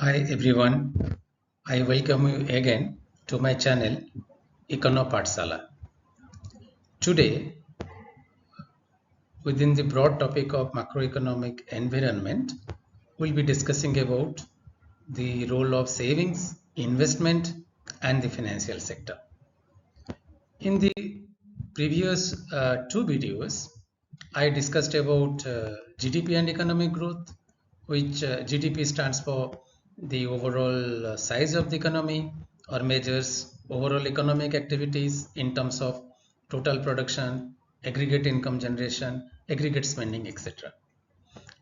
Hi everyone, I welcome you again to my channel Econo Pathsala. Today, within the broad topic of macroeconomic environment, we'll be discussing about the role of savings, investment, and the financial sector. In the previous two videos, I discussed about GDP and economic growth, which GDP stands for the overall size of the economy or measures overall economic activities in terms of total production, aggregate income generation, aggregate spending, etc.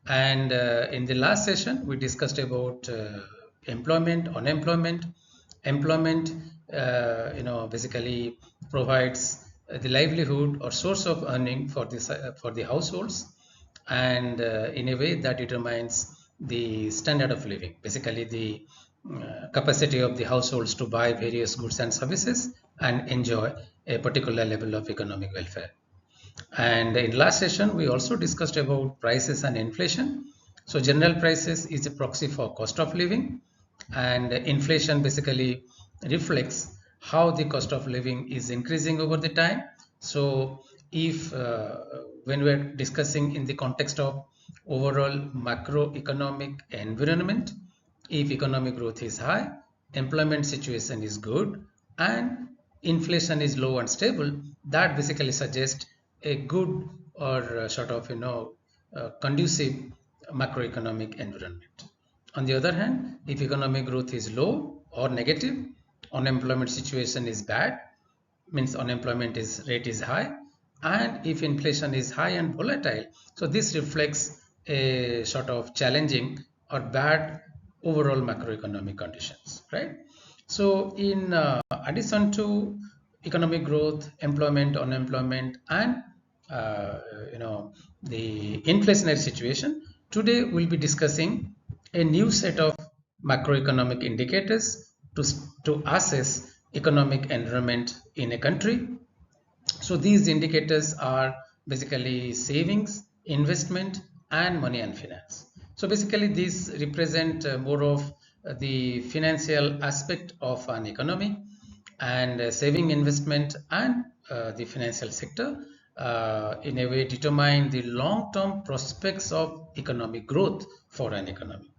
And in the last session, we discussed about employment, unemployment. Employment, basically provides the livelihood or source of earning for the households, and in a way that determines the standard of living, basically the capacity of the households to buy various goods and services and enjoy a particular level of economic welfare. And in last session, we also discussed about prices and inflation. So general prices is a proxy for cost of living, and inflation basically reflects how the cost of living is increasing over the time. So if when we're discussing in the context of overall macroeconomic environment, if economic growth is high, employment situation is good, and inflation is low and stable, that basically suggests a good or conducive macroeconomic environment. On the other hand, if economic growth is low or negative, unemployment situation is bad, means unemployment rate is high, and if inflation is high and volatile, so this reflects a sort of challenging or bad overall macroeconomic conditions, right? So in addition to economic growth, employment, unemployment, and uh, you know the inflationary situation, today we'll be discussing a new set of macroeconomic indicators to assess economic environment in a country. So these indicators are basically savings, investment, and money and finance. So basically these represent more of the financial aspect of an economy, and saving, investment, and the financial sector in a way determine the long-term prospects of economic growth for an economy.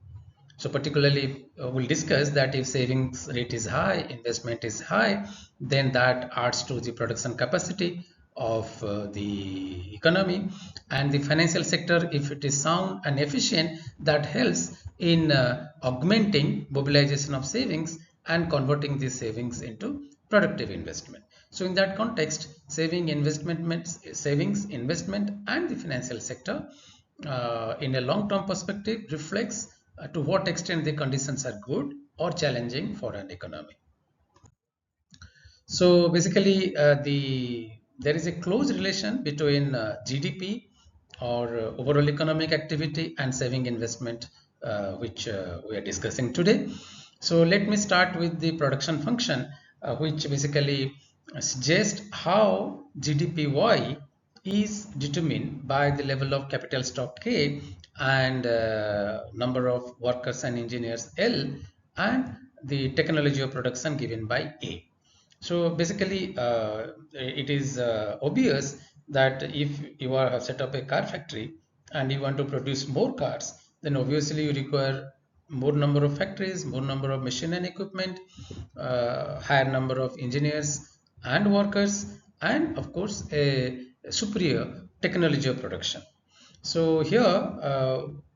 So particularly, we'll discuss that if savings rate is high, investment is high, then that adds to the production capacity of the economy, and the financial sector, if it is sound and efficient, that helps in augmenting mobilization of savings and converting these savings into productive investment. So in that context, savings, investment, and the financial sector in a long-term perspective reflects to what extent the conditions are good or challenging for an economy. So basically, there is a close relation between GDP or overall economic activity and saving investment, which we are discussing today. So let me start with the production function, which basically suggests how GDP Y is determined by the level of capital stock K and number of workers and engineers L, and the technology of production given by A. So basically, it is obvious that if you have set up a car factory and you want to produce more cars, then obviously you require more number of factories, more number of machine and equipment, higher number of engineers and workers, and of course a superior technology of production. So here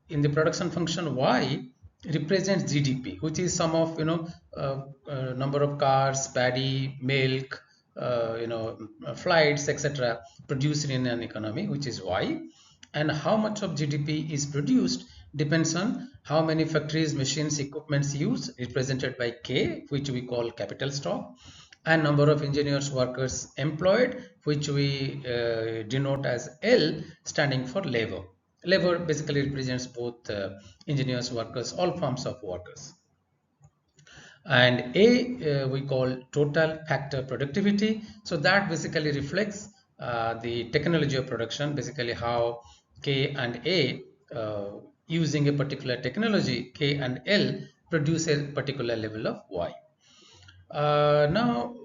in the production function Y represents GDP, which is sum of number of cars, paddy, milk, flights, etc. produced in an economy, which is Y, and how much of GDP is produced depends on how many factories, machines, equipments used, represented by K, which we call capital stock, and number of engineers, workers employed, which we denote as L, standing for labor. Labor basically represents both engineers, workers, all forms of workers. And A we call total factor productivity. So that basically reflects the technology of production, basically how K and A using a particular technology, K and L, produce a particular level of Y. Now,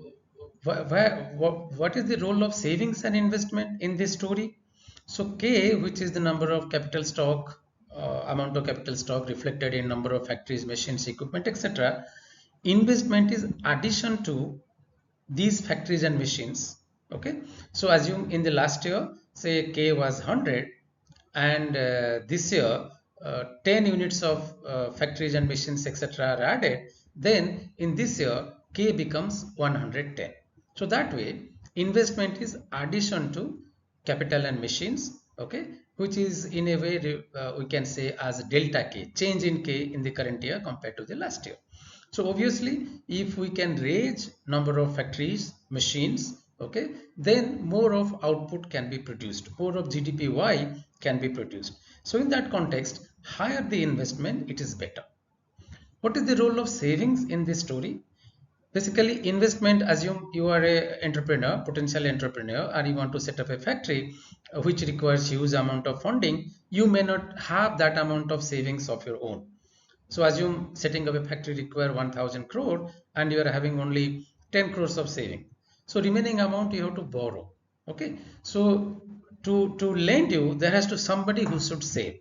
what is the role of savings and investment in this story? So K, which is the number of capital stock, amount of capital stock reflected in number of factories, machines, equipment, etc. Investment is addition to these factories and machines. Okay, so assume in the last year, say K was 100, and this year 10 units of factories and machines, etc. are added, then in this year K becomes 110. So that way investment is addition to capital and machines, okay, which is in a way we can say as delta K, change in K in the current year compared to the last year. So obviously, if we can raise number of factories, machines, okay, then more of output can be produced, more of GDPY can be produced. So in that context, higher the investment, it is better. What is the role of savings in this story? Basically, investment, assume you are a entrepreneur, potential entrepreneur, and you want to set up a factory which requires huge amount of funding. You may not have that amount of savings of your own. So assume setting up a factory require 1000 crore and you are having only 10 crores of saving. So remaining amount you have to borrow. Okay. So to lend you, there has to somebody who should save.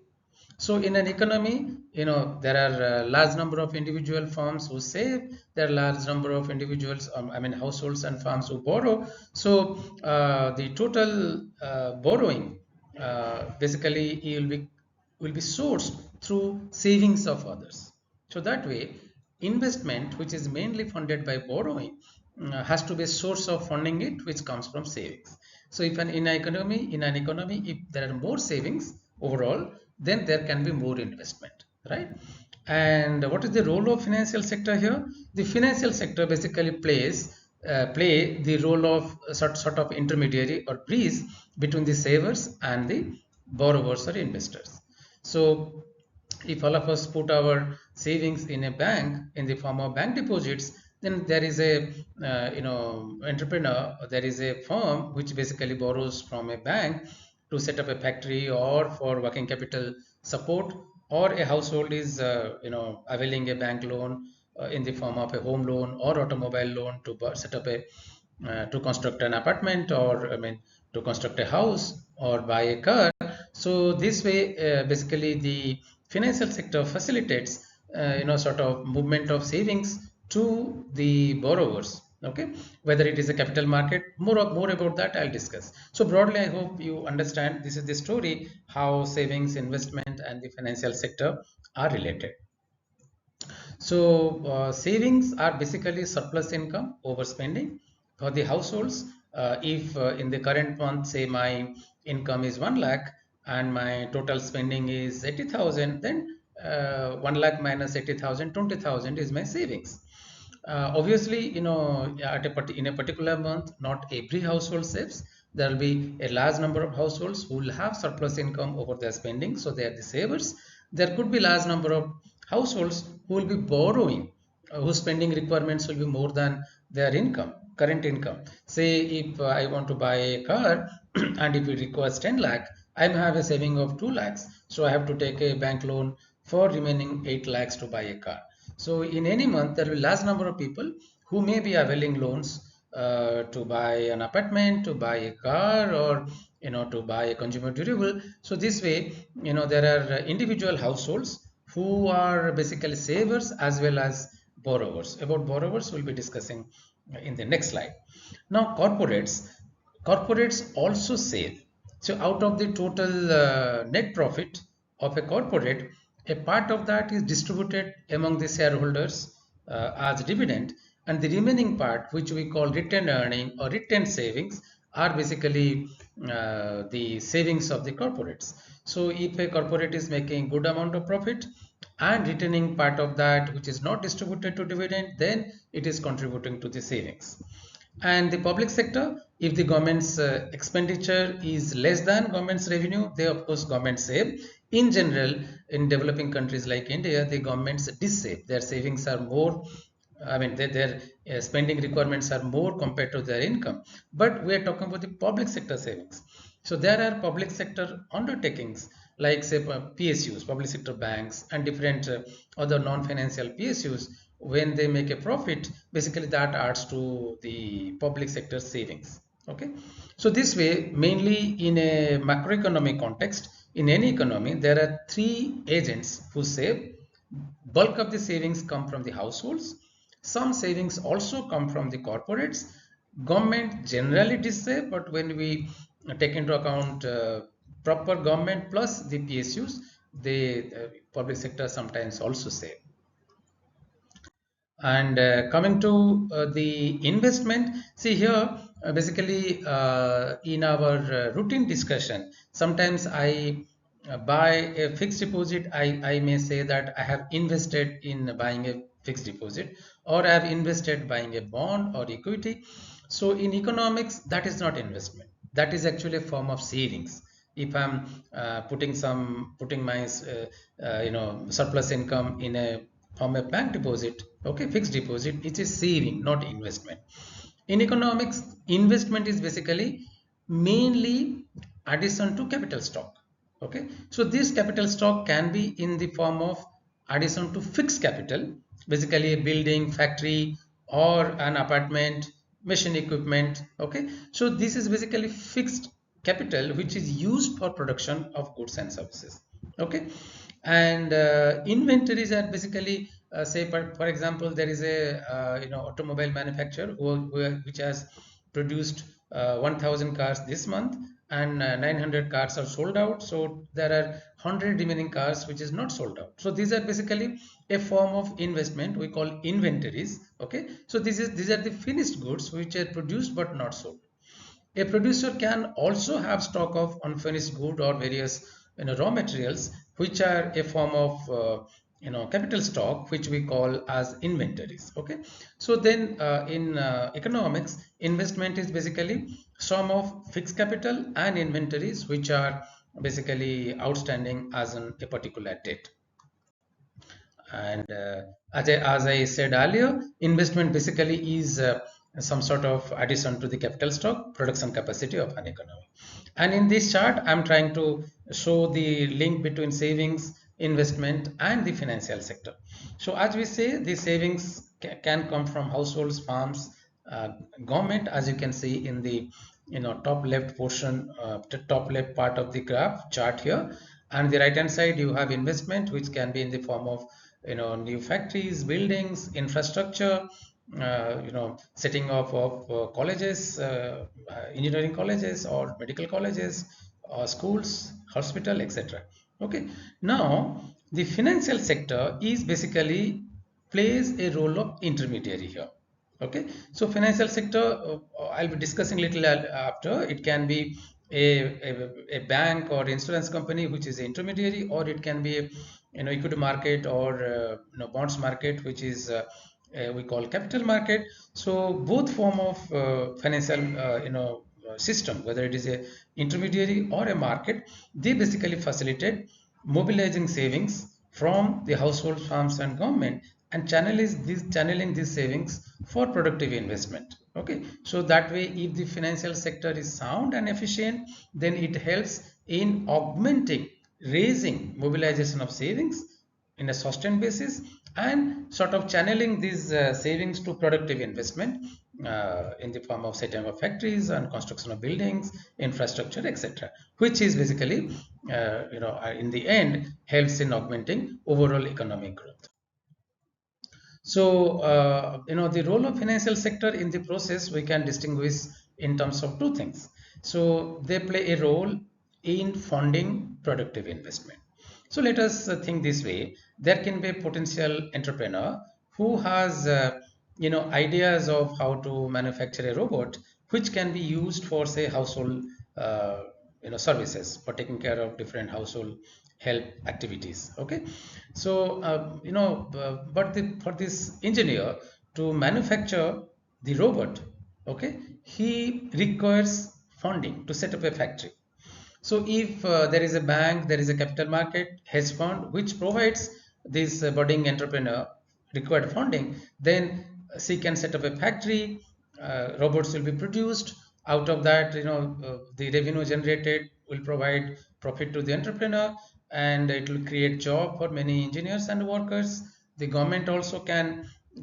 So in an economy, there are a large number of individual firms who save, there are large number of individuals, households and firms who borrow. So the total borrowing basically will be sourced through savings of others. So that way, investment, which is mainly funded by borrowing, has to be a source of funding it, which comes from savings. So if in an economy, if there are more savings overall, then there can be more investment, right? And what is the role of financial sector here? The financial sector basically play the role of sort of intermediary or bridge between the savers and the borrowers or investors. So if all of us put our savings in a bank in the form of bank deposits, then there is a entrepreneur, there is a firm which basically borrows from a bank to set up a factory or for working capital support, or a household is availing a bank loan in the form of a home loan or automobile loan to set up a to construct an apartment, or to construct a house or buy a car. So this way basically the financial sector facilitates sort of movement of savings to the borrowers. Okay, whether it is a capital market, more about that I'll discuss. So broadly, I hope you understand this is the story how savings, investment and the financial sector are related. So savings are basically surplus income over spending for the households. If in the current month, say my income is 1 lakh and my total spending is 80,000, then 1 lakh minus 80,000, 20,000 is my savings. Obviously, in a particular month, not every household saves. There will be a large number of households who will have surplus income over their spending, so they are the savers. There could be large number of households who will be borrowing, whose spending requirements will be more than their income, current income. Say if I want to buy a car and if it requires 10 lakh, I may have a saving of 2 lakhs. So I have to take a bank loan for remaining 8 lakhs to buy a car. So in any month, there will be large number of people who may be availing loans to buy an apartment, to buy a car, or to buy a consumer durable. So this way, there are individual households who are basically savers as well as borrowers. About borrowers, we'll be discussing in the next slide. Now, corporates also save. So out of the total net profit of a corporate, a part of that is distributed among the shareholders as dividend, and the remaining part, which we call retained earning or retained savings, are basically the savings of the corporates. So if a corporate is making good amount of profit and retaining part of that which is not distributed to dividend, then it is contributing to the savings. And the public sector, if the government's expenditure is less than government's revenue, they of course government save. In general, in developing countries like India, the governments dissave. Their savings are more, their spending requirements are more compared to their income. But we are talking about the public sector savings. So there are public sector undertakings like say PSUs, public sector banks, and different other non-financial PSUs, when they make a profit, basically that adds to the public sector savings. Okay, so this way, mainly in a macroeconomic context, in any economy, there are three agents who save. Bulk of the savings come from the households. Some savings also come from the corporates. Government generally does save, but when we take into account proper government plus the PSUs, the public sector sometimes also save. And coming to the investment, see here, basically in our routine discussion, sometimes I buy a fixed deposit. I may say that I have invested in buying a fixed deposit, or I have invested buying a bond or equity. So in economics, that is not investment. That is actually a form of savings. If I'm putting my surplus income in a from a bank deposit, okay, fixed deposit, it is saving, not investment. In economics, investment is basically mainly addition to capital stock. Okay, so this capital stock can be in the form of addition to fixed capital, basically a building, factory, or an apartment, machine equipment. Okay, so this is basically fixed capital which is used for production of goods and services. Okay, and inventories are basically say for example, there is a automobile manufacturer which has produced 1000 cars this month, and 900 cars are sold out, so there are 100 remaining cars which is not sold out. So these are basically a form of investment we call inventories. Okay, so these are the finished goods which are produced but not sold. A producer can also have stock of unfinished good or various raw materials, which are a form of capital stock, which we call as inventories. Okay, so then in economics, investment is basically sum of fixed capital and inventories which are basically outstanding as on a particular date. And as I said earlier, investment basically is some sort of addition to the capital stock production capacity of an economy. And in this chart, I'm trying to show the link between savings, investment, and the financial sector. So as we say, the savings can come from households, farms, government, as you can see in the top left portion, the top left part of the graph chart here. And the right hand side, you have investment, which can be in the form of new factories, buildings, infrastructure, setting up of colleges, engineering colleges or medical colleges, schools, hospital, etc. Okay, now the financial sector is basically plays a role of intermediary here. Okay, so financial sector, I'll be discussing little after. It can be a bank or insurance company which is an intermediary, or it can be a equity market or bonds market, which is we call capital market. So both form of financial system, whether it is a intermediary or a market, they basically facilitate mobilizing savings from the household, farms, and government, and channeling these savings for productive investment. Okay, so that way, if the financial sector is sound and efficient, then it helps in augmenting, raising mobilization of savings in a sustained basis, and sort of channeling these savings to productive investment in the form of setting up factories and construction of buildings, infrastructure, etc., which is basically in the end helps in augmenting overall economic growth. So, the role of financial sector in the process we can distinguish in terms of two things. So, they play a role in funding productive investment. So, let us think this way. There can be a potential entrepreneur who has, ideas of how to manufacture a robot, which can be used for, say, household, services, for taking care of different household help activities. Okay, so for this engineer to manufacture the robot, okay, he requires funding to set up a factory. So if there is a bank, there is a capital market, hedge fund, which provides this budding entrepreneur required funding, then she can set up a factory, robots will be produced. Out of that, the revenue generated will provide profit to the entrepreneur, and it will create job for many engineers and workers. The government also can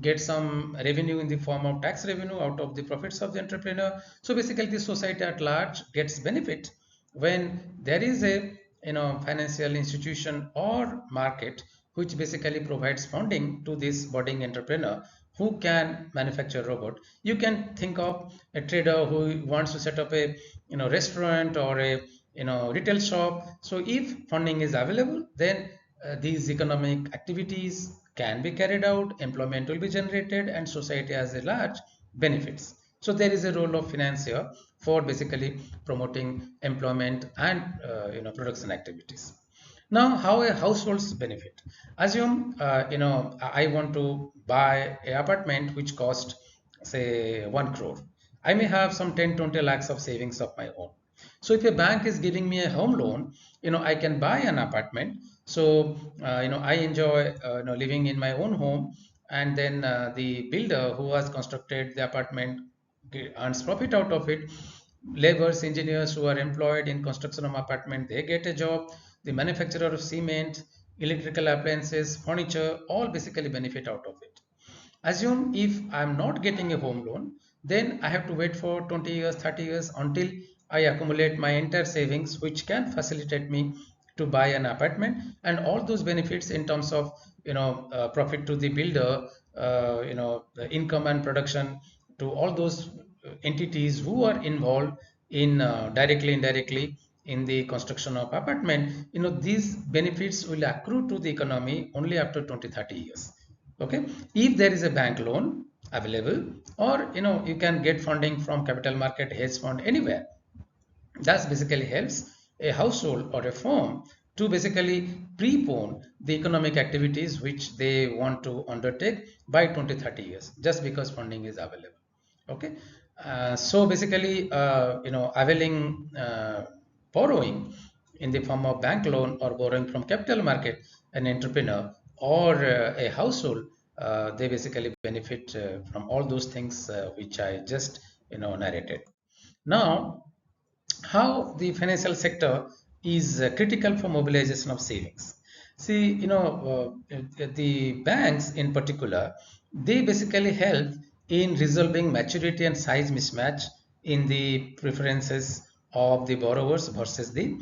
get some revenue in the form of tax revenue out of the profits of the entrepreneur. So basically the society at large gets benefit when there is a financial institution or market which basically provides funding to this budding entrepreneur who can manufacture robot. You can think of a trader who wants to set up a restaurant or a retail shop. So if funding is available, then these economic activities can be carried out, employment will be generated, and society as a large benefits. So there is a role of financier for basically promoting employment and production activities. Now, how a household's benefit? Assume I want to buy an apartment which cost say 1 crore. I may have some 10-20 lakhs of savings of my own. So if a bank is giving me a home loan, I can buy an apartment. So I enjoy living in my own home, and then the builder who has constructed the apartment earns profit out of it. Laborers, engineers who are employed in construction of apartment, they get a job. The manufacturer of cement, electrical appliances, furniture, all basically benefit out of it. Assume if I'm not getting a home loan, then I have to wait for 20 years, 30 years until I accumulate my entire savings, which can facilitate me to buy an apartment, and all those benefits in terms of profit to the builder, the income and production to all those entities who are involved in directly, indirectly in the construction of apartment. These benefits will accrue to the economy only after 20, 30 years. Okay, if there is a bank loan available, or you can get funding from capital market, hedge fund, anywhere, that basically helps a household or a firm to basically prepone the economic activities which they want to undertake by 20, 30 years, just because funding is available. Okay, so basically availing borrowing in the form of bank loan or borrowing from capital market, an entrepreneur or a household, they basically benefit from all those things which I just narrated. Now, how the financial sector is critical for mobilization of savings. See, the banks in particular, they basically help in resolving maturity and size mismatch in the preferences of the borrowers versus the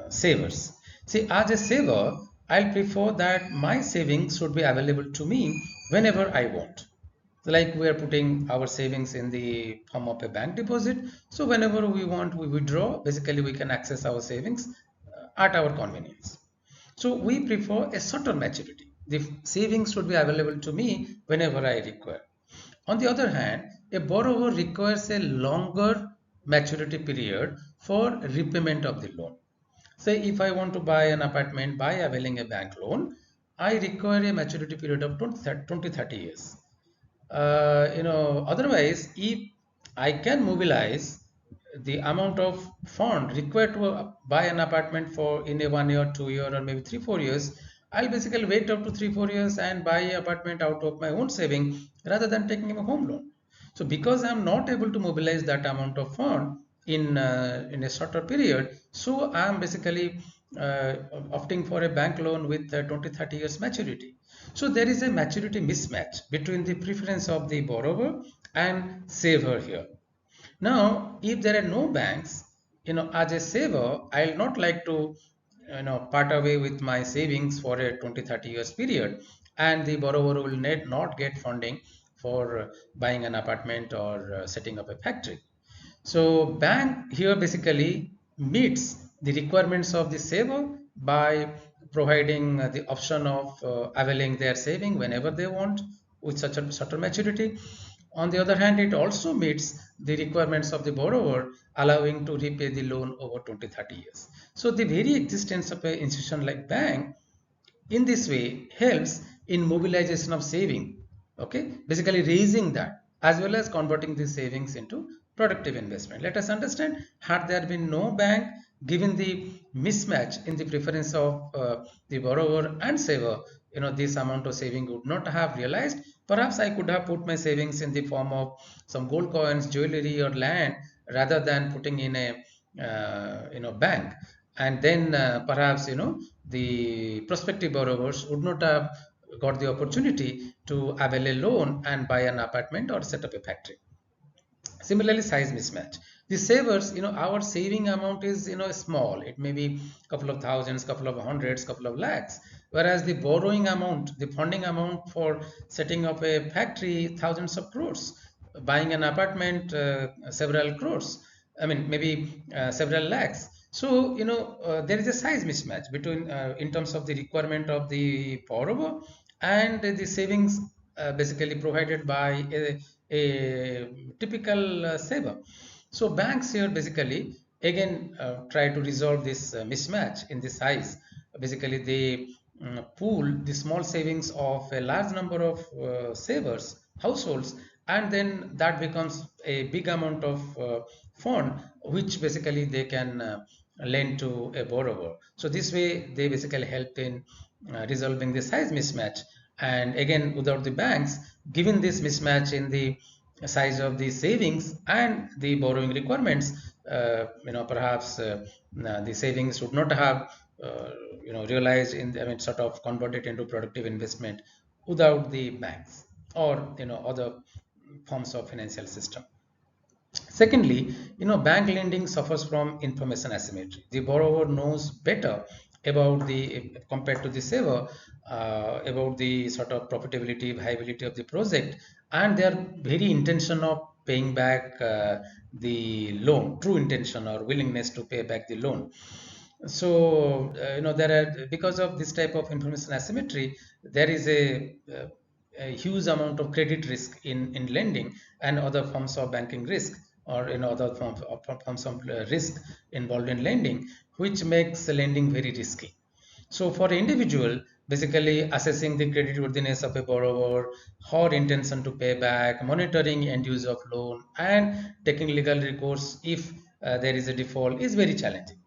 savers. See, as a saver, I'll prefer that my savings should be available to me whenever I want. Like we are putting our savings in the form of a bank deposit, so whenever we want, we withdraw. Basically we can access our savings at our convenience. So we prefer a shorter maturity. The savings should be available to me whenever I require. On the other hand, a borrower requires a longer maturity period for repayment of the loan. Say if I want to buy an apartment by availing a bank loan, I require a maturity period of 20, 30 years. Otherwise, if I can mobilize the amount of fund required to buy an apartment for in a 1 year, 2 year, or maybe 3, 4 years, I'll basically wait up to 3, 4 years and buy an apartment out of my own saving rather than taking a home loan. So because I'm not able to mobilize that amount of fund in a shorter period, so I'm basically opting for a bank loan with 20, 30 years maturity. So there is a maturity mismatch between the preference of the borrower and saver here. Now, if there are no banks, as a saver, I'll not like to, part away with my savings for a 20, 30 years period, and the borrower will not get funding for buying an apartment or setting up a factory. So bank here basically meets the requirements of the saver by providing the option of availing their saving whenever they want with such a certain maturity. On the other hand, it also meets the requirements of the borrower, allowing to repay the loan over 20, 30 years. So the very existence of an institution like bank in this way helps in mobilization of saving, okay, basically raising that as well as converting these savings into productive investment. Let us understand, had there been no bank, given the mismatch in the preference of the borrower and saver, this amount of saving would not have realized. Perhaps I could have put my savings in the form of some gold coins, jewelry, or land rather than putting in a bank. and then perhaps the prospective borrowers would not have got the opportunity to avail a loan and buy an apartment or set up a factory. Similarly, size mismatch. The savers, our saving amount is small. It may be couple of thousands, couple of hundreds, couple of lakhs, whereas the borrowing amount, the funding amount for setting up a factory, thousands of crores, buying an apartment, several crores, I mean maybe several lakhs. So there is a size mismatch between in terms of the requirement of the borrower and the savings basically provided by a typical saver. So banks here basically again try to resolve this mismatch in the size. Basically they pool the small savings of a large number of savers, households, and then that becomes a big amount of fund which basically they can lend to a borrower. So this way they basically help in resolving the size mismatch. And again, without the banks, given this mismatch in the size of the savings and the borrowing requirements, perhaps the savings would not have realized in the, I mean sort of converted into productive investment without the banks or other forms of financial system. Secondly, bank lending suffers from information asymmetry. The borrower knows better about the compared to the saver about the sort of profitability, viability of the project, and their very intention of paying back the loan, true intention or willingness to pay back the loan. So there are, because of this type of information asymmetry, there is a huge amount of credit risk in lending and other forms of banking risk, or other forms of risk involved in lending, which makes lending very risky. So for individual, basically assessing the creditworthiness of a borrower, her intention to pay back, monitoring end use of loan, and taking legal recourse if there is a default is very challenging.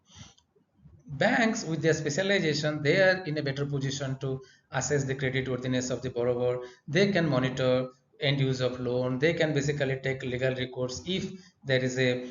Banks with their specialization, they are in a better position to assess the credit worthiness of the borrower. They can monitor end use of loan. They can basically take legal recourse if there is a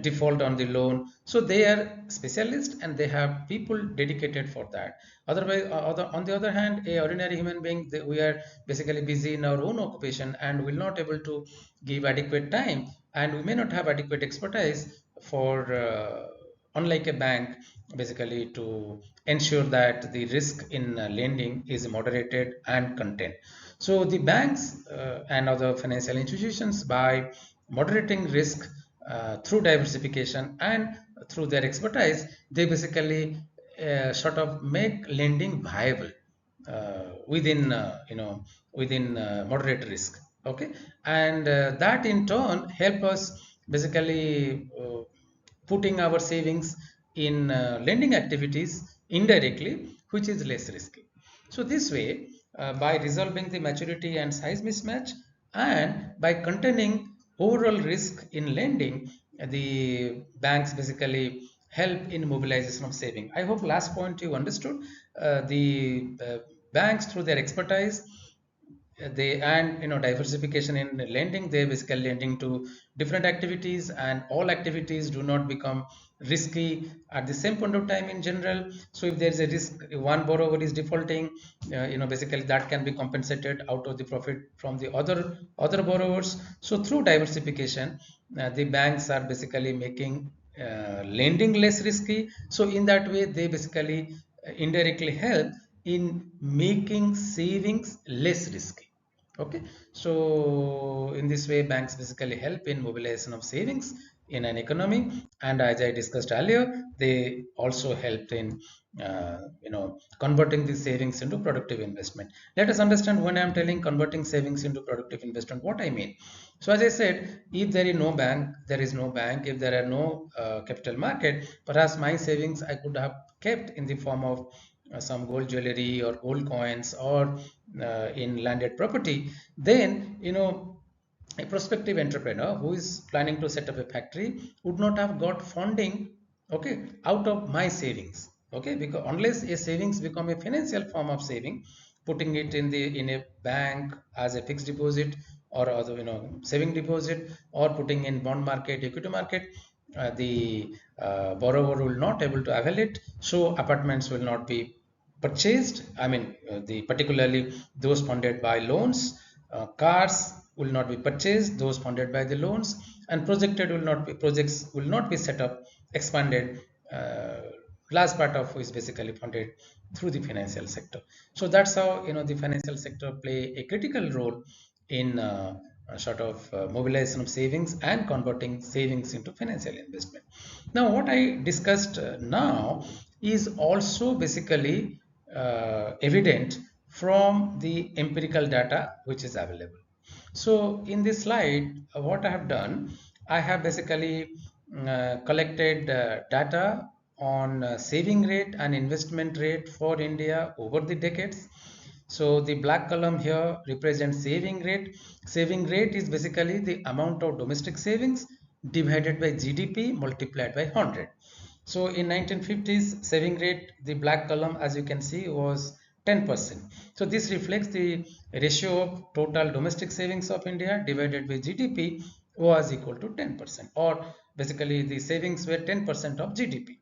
default on the loan. So they are specialists and they have people dedicated for that. Otherwise, on the other hand, a ordinary human being, we are basically busy in our own occupation and will not able to give adequate time, and we may not have adequate expertise for unlike a bank, basically to ensure that the risk in lending is moderated and contained. So the banks and other financial institutions, by moderating risk through diversification and through their expertise, they basically sort of make lending viable within within moderate risk. Okay, and that in turn help us basically putting our savings in lending activities indirectly, which is less risky. So this way, by resolving the maturity and size mismatch and by containing overall risk in lending, the banks basically help in mobilization of saving. I hope last point you understood. The banks, through their expertise, they and diversification in lending, they basically lending to different activities, and all activities do not become risky at the same point of time in general. So if there is a risk, one borrower is defaulting, basically that can be compensated out of the profit from the other borrowers. So through diversification, the banks are basically making lending less risky. So in that way they basically indirectly help in making savings less risky. Okay, so in this way banks basically help in mobilization of savings in an economy, and as I discussed earlier, they also helped in converting these savings into productive investment. Let us understand, when I am telling converting savings into productive investment, what I mean. So as I said, if there is no bank, there is no bank. If there are no capital market, perhaps my savings I could have kept in the form of some gold jewelry or gold coins, or in landed property. Then a prospective entrepreneur who is planning to set up a factory would not have got funding, okay, out of my savings. Okay, because unless a savings become a financial form of saving, putting it in a bank as a fixed deposit, or other saving deposit, or putting in bond market, equity market, the borrower will not able to avail it, so apartments will not be purchased. I mean, the particularly those funded by loans, cars will not be purchased, those funded by the loans, and projects will not be set up, expanded. Large part of is basically funded through the financial sector. So that's how the financial sector play a critical role in sort of mobilization of savings and converting savings into financial investment. Now, what I discussed now is also basically evident from the empirical data which is available. So in this slide, what I have done, I have basically collected data on saving rate and investment rate for India over the decades. So the black column here represents saving rate. Saving rate is basically the amount of domestic savings divided by GDP multiplied by 100. So in 1950s, saving rate, the black column, as you can see, was 10%. So this reflects the ratio of total domestic savings of India divided by GDP was equal to 10%, or basically the savings were 10% of GDP.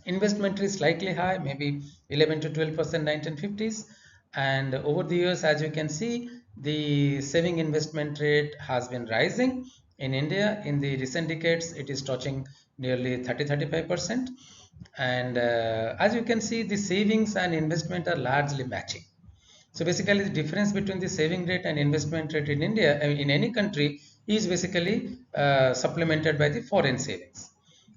Investment is slightly high, maybe 11 to 12% 1950s, and over the years, as you can see, the saving investment rate has been rising in India. In the recent decades, it is touching nearly 30-35%, and as you can see, the savings and investment are largely matching. So basically, the difference between the saving rate and investment rate in India, in any country, is basically supplemented by the foreign savings.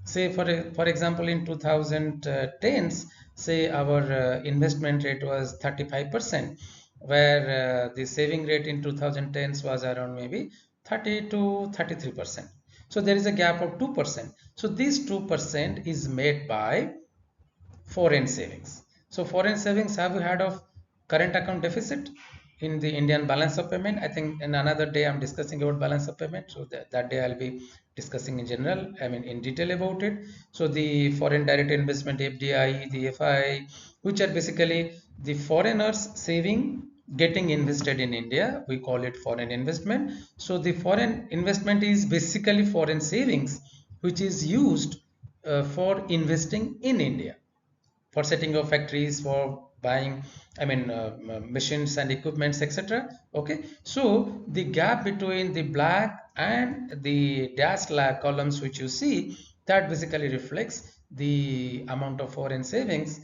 Say, for example, in 2010s, say our investment rate was 35%, where the saving rate in 2010s was around maybe 30 to 33%. So there is a gap of 2%. So this 2% is made by foreign savings. So foreign savings, have you heard of current account deficit in the Indian balance of payment? I think in another day I'm discussing about balance of payment. So that day I'll be discussing in general, I mean in detail about it. So the foreign direct investment, FDI, the FI, which are basically the foreigners saving getting invested in India. We call it foreign investment. So the foreign investment is basically foreign savings, which is used for investing in India, for setting up factories, for buying, I mean, machines and equipments, etc. Okay, so the gap between the black and the dashed columns which you see, that basically reflects the amount of foreign savings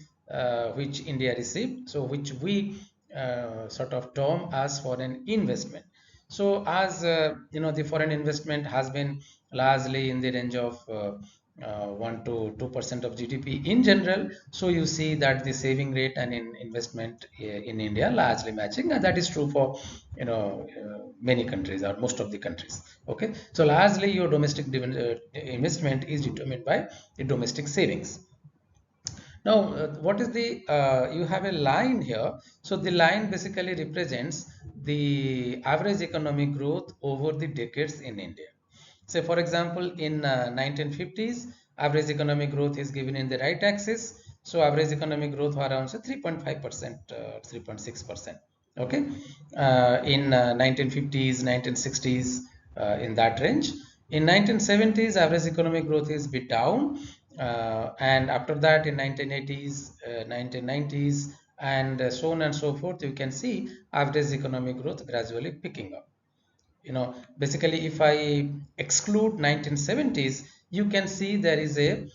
which India received, so which we sort of term as foreign investment. So as the foreign investment has been largely in the range of 1 to 2% of GDP in general. So you see that the saving rate and in investment in India largely matching, and that is true for many countries or most of the countries. Okay, so largely your domestic investment is determined by the domestic savings. Now, what is the, you have a line here. So the line basically represents the average economic growth over the decades in India. Say, for example, in 1950s, average economic growth is given in the right axis. So average economic growth was around say 3.5%, 3.6%. Okay, in 1950s, 1960s, in that range. In 1970s, average economic growth is bit down, and after that in 1980s, 1990s, and so on and so forth, you can see average economic growth gradually picking up. Basically, if I exclude 1970s, you can see there is a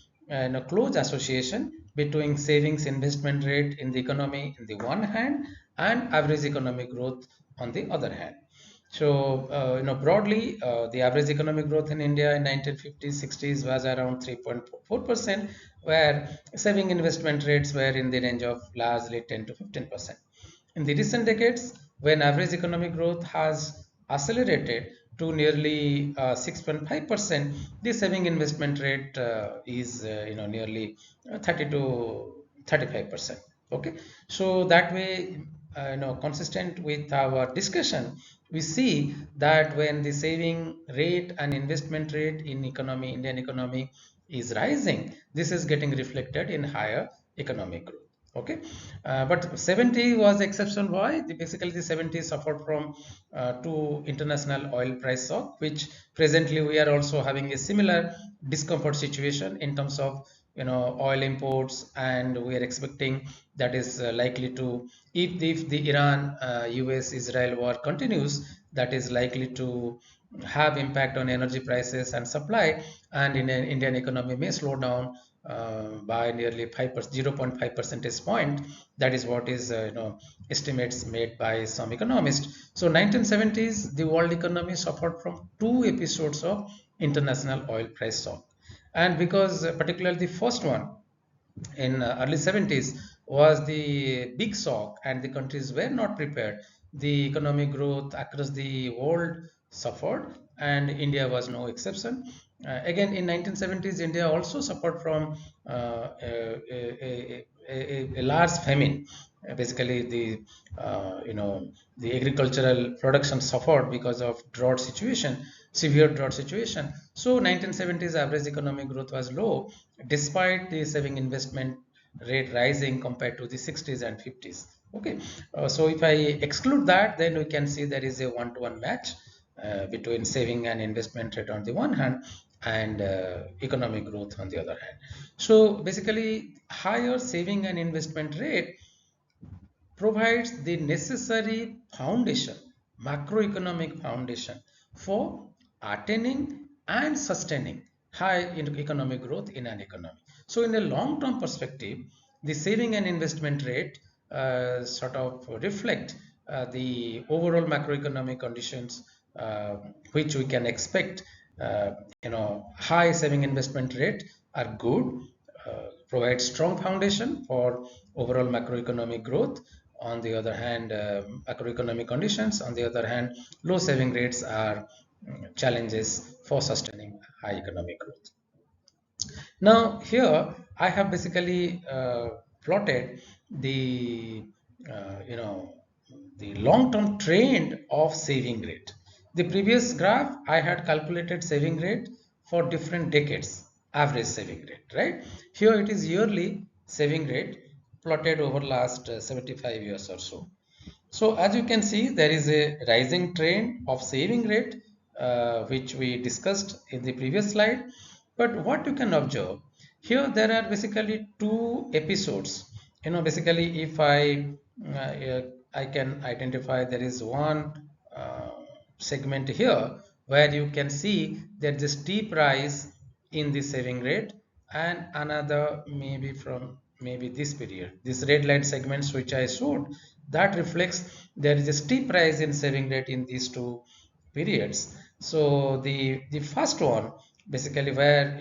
close association between savings investment rate in the economy in the one hand and average economic growth on the other hand. So, broadly, the average economic growth in India in 1950s, 60s was around 3.4%, where saving investment rates were in the range of largely 10 to 15%. In the recent decades, when average economic growth has accelerated to nearly 6.5%, the saving investment rate is nearly 30 to 35%. Okay, so that way, consistent with our discussion, we see that when the saving rate and investment rate in Indian economy is rising, this is getting reflected in higher economic growth. Okay, but 70 was the exception. Why? Basically the 70s suffered from two international oil price shock, which presently we are also having a similar discomfort situation in terms of oil imports, and we are expecting that is likely to, if the Iran US Israel war continues, that is likely to have impact on energy prices and supply, and in an Indian economy may slow down by nearly 5%, 0.5 percentage point. That is what is estimates made by some economists. So 1970s, the world economy suffered from two episodes of international oil price shock, and because particularly the first one in early 70s was the big shock, and the countries were not prepared. The economic growth across the world suffered, and India was no exception. Again, in 1970s, India also suffered from a large famine. Basically, the agricultural production suffered because of drought situation, severe drought situation. So 1970s average economic growth was low, despite the saving investment rate rising compared to the 60s and 50s. Okay, so if I exclude that, then we can see there is a one-to-one match between saving and investment rate on the one hand, and economic growth on the other hand. So basically, higher saving and investment rate provides the necessary foundation, macroeconomic foundation, for attaining and sustaining high economic growth in an economy. So, in a long term perspective, the saving and investment rate sort of reflect the overall macroeconomic conditions which we can expect. High saving investment rate are good, provide strong foundation for overall macroeconomic growth. On the other hand, macroeconomic conditions, on the other hand, low saving rates are challenges for sustaining high economic growth. Now here I have basically plotted the the long-term trend of saving rate. The previous graph I had calculated saving rate for different decades, average saving rate, right? Here it is yearly saving rate plotted over last 75 years or so. So as you can see, there is a rising trend of saving rate, which we discussed in the previous slide. But what you can observe here, there are basically two episodes. Basically, if I can identify, there is one segment here where you can see there is a steep rise in the saving rate, and another maybe from maybe this period, this red line segments which I showed, that reflects there is a steep rise in saving rate in these two periods. So the first one, basically, where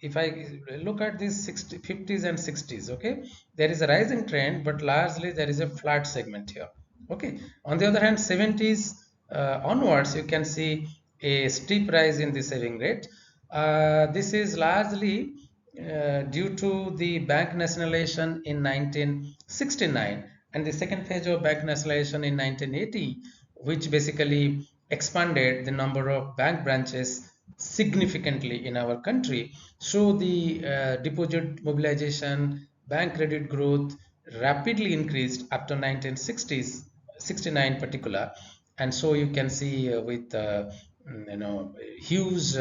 if I look at these 60, 50s and 60s, okay, there is a rising trend, but largely there is a flat segment here. Okay, on the other hand, 70s onwards, you can see a steep rise in the saving rate. This is largely due to the bank nationalization in 1969 and the second phase of bank nationalization in 1980, which basically expanded the number of bank branches significantly in our country. So the deposit mobilization, bank credit growth rapidly increased after 1960s, 69 particular. And so you can see with huge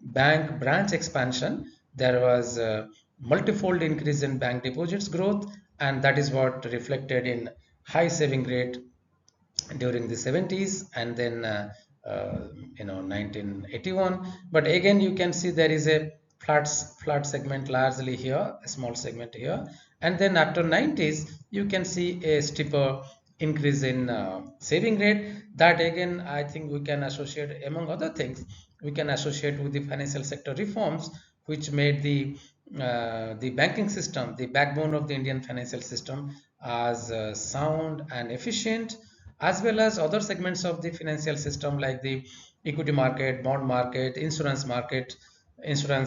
bank branch expansion, there was multifold increase in bank deposits growth, and that is what reflected in high saving rate during the 70s, and then 1981. But again, you can see there is a flat segment largely here, a small segment here, and then after 90s you can see a steeper increase in saving rate. That again, I think we can associate, among other things, we can associate with the financial sector reforms, which made the banking system, the backbone of the Indian financial system, as sound and efficient, as well as other segments of the financial system like the equity market, bond market, insurance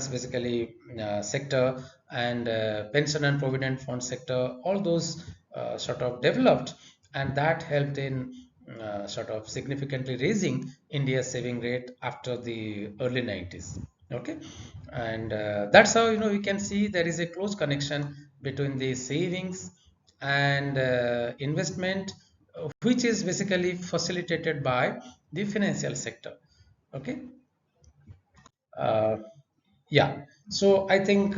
basically sector, and pension and provident fund sector. All those sort of developed, and that helped in sort of significantly raising India's saving rate after the early 90s. Okay, and that's how we can see there is a close connection between the savings and investment, which is basically facilitated by the financial sector. Okay. Uh, yeah, so I think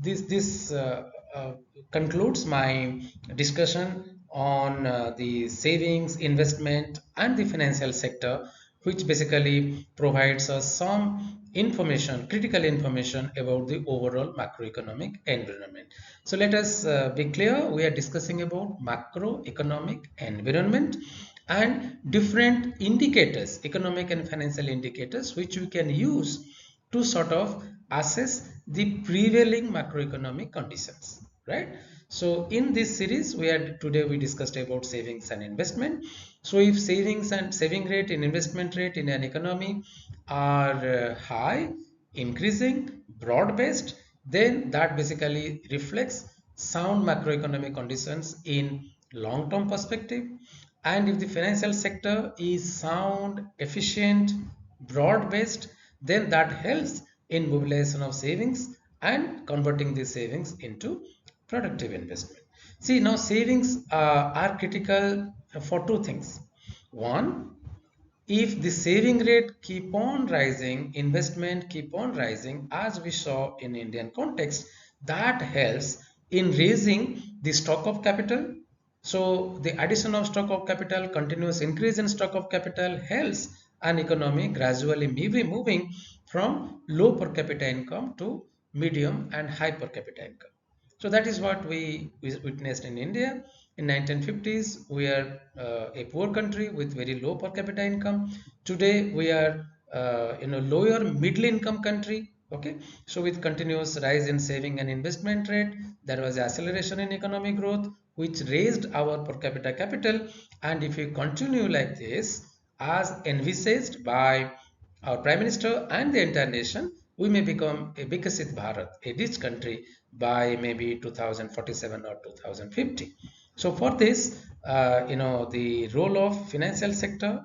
this concludes my discussion on the savings, investment, and the financial sector, which basically provides us some information, critical information about the overall macroeconomic environment. So let us be clear, we are discussing about macroeconomic environment and different indicators, economic and financial indicators, which we can use to sort of assess the prevailing macroeconomic conditions, right? So in this series, today we discussed about savings and investment. So if savings and saving rate and investment rate in an economy are high, increasing, broad-based, then that basically reflects sound macroeconomic conditions in long-term perspective. And if the financial sector is sound, efficient, broad-based, then that helps in mobilization of savings and converting these savings into productive investment. See, now savings are critical for two things. One, if the saving rate keep on rising, investment keep on rising, as we saw in Indian context, that helps in raising the stock of capital. So the addition of stock of capital, continuous increase in stock of capital helps an economy gradually moving from low per capita income to medium and high per capita income. So that is what we witnessed in India. In 1950s, we are a poor country with very low per capita income. Today, we are in a lower middle income country. Okay, so with continuous rise in saving and investment rate, there was acceleration in economic growth, which raised our per capita capital. And if we continue like this, as envisaged by our Prime Minister and the entire nation, we may become a Vikasit Bharat, a rich country by maybe 2047 or 2050. So for this, the role of financial sector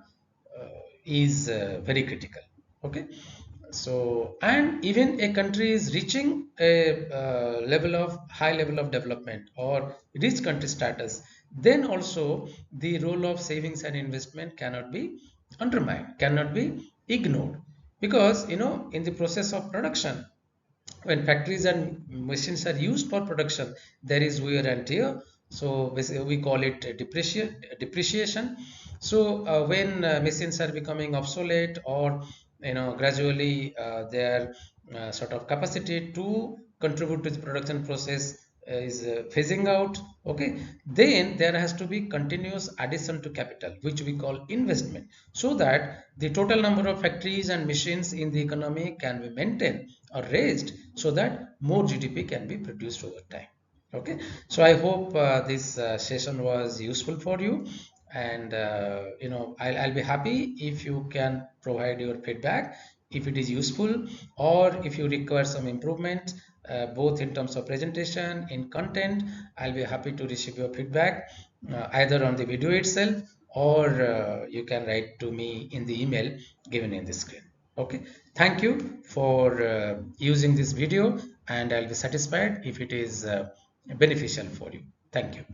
is very critical. Okay. So, and even a country is reaching a high level of development or rich country status, then also the role of savings and investment cannot be undermined, cannot be ignored, because in the process of production, when factories and machines are used for production, there is wear and tear. So basically we call it depreciation. So when machines are becoming obsolete, or gradually their sort of capacity to contribute to the production process is phasing out, okay, then there has to be continuous addition to capital, which we call investment, so that the total number of factories and machines in the economy can be maintained or raised, so that more GDP can be produced over time. Okay, so I hope this session was useful for you, and I'll be happy if you can provide your feedback if it is useful, or if you require some improvement, both in terms of presentation, in content. I'll be happy to receive your feedback either on the video itself, or you can write to me in the email given in the screen. Okay, thank you for using this video, and I'll be satisfied if it is beneficial for you. Thank you.